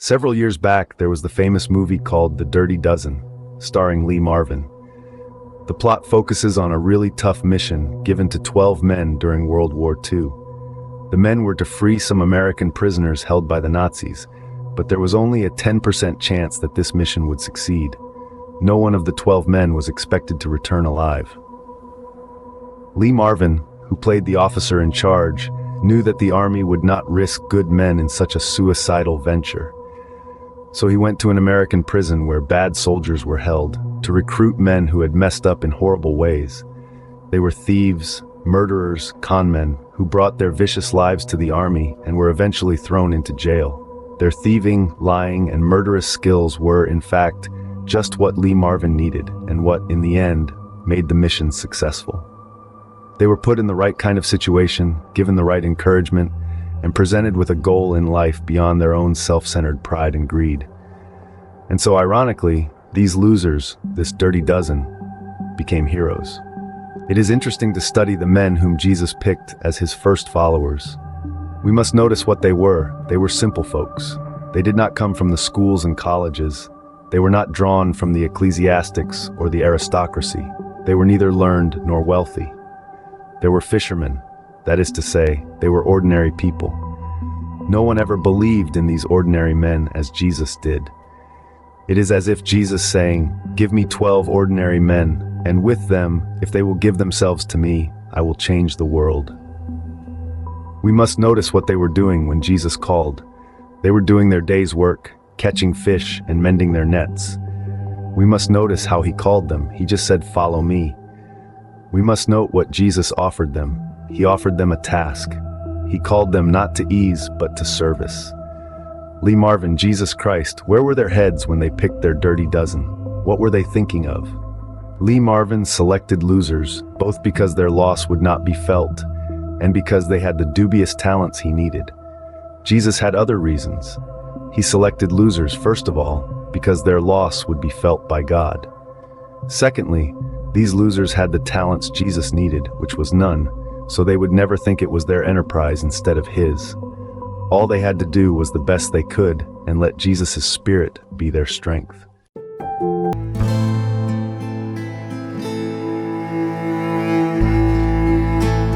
Several years back, there was the famous movie called The Dirty Dozen, starring Lee Marvin. The plot focuses on a really tough mission given to 12 men during World War II. The men were to free some American prisoners held by the Nazis, but there was only a 10% chance that this mission would succeed. No one of the 12 men was expected to return alive. Lee Marvin, who played the officer in charge, knew that the army would not risk good men in such a suicidal venture. So he went to an American prison where bad soldiers were held to recruit men who had messed up in horrible ways. They were thieves, murderers, conmen who brought their vicious lives to the army and were eventually thrown into jail. Their thieving, lying, and murderous skills were, in fact, just what Lee Marvin needed and what, in the end, made the mission successful. They were put in the right kind of situation, given the right encouragement, and presented with a goal in life beyond their own self-centered pride and greed. And so ironically, these losers, this dirty dozen, became heroes. It is interesting to study the men whom Jesus picked as his first followers. We must notice what they were. They were simple folks. They did not come from the schools and colleges. They were not drawn from the ecclesiastics or the aristocracy. They were neither learned nor wealthy. They were fishermen. That is to say, they were ordinary people. No one ever believed in these ordinary men as Jesus did. It is as if Jesus saying, "Give me 12 ordinary men, and with them, if they will give themselves to me, I will change the world." We must notice what they were doing when Jesus called. They were doing their day's work, catching fish and mending their nets. We must notice how he called them. He just said, "Follow me." We must note what Jesus offered them. He offered them a task. He called them not to ease, but to service. Lee Marvin, Jesus Christ, where were their heads when they picked their dirty dozen? What were they thinking of? Lee Marvin selected losers, both because their loss would not be felt, and because they had the dubious talents he needed. Jesus had other reasons. He selected losers, first of all, because their loss would be felt by God. Secondly, these losers had the talents Jesus needed, which was none, so they would never think it was their enterprise instead of his. All they had to do was the best they could and let Jesus' Spirit be their strength.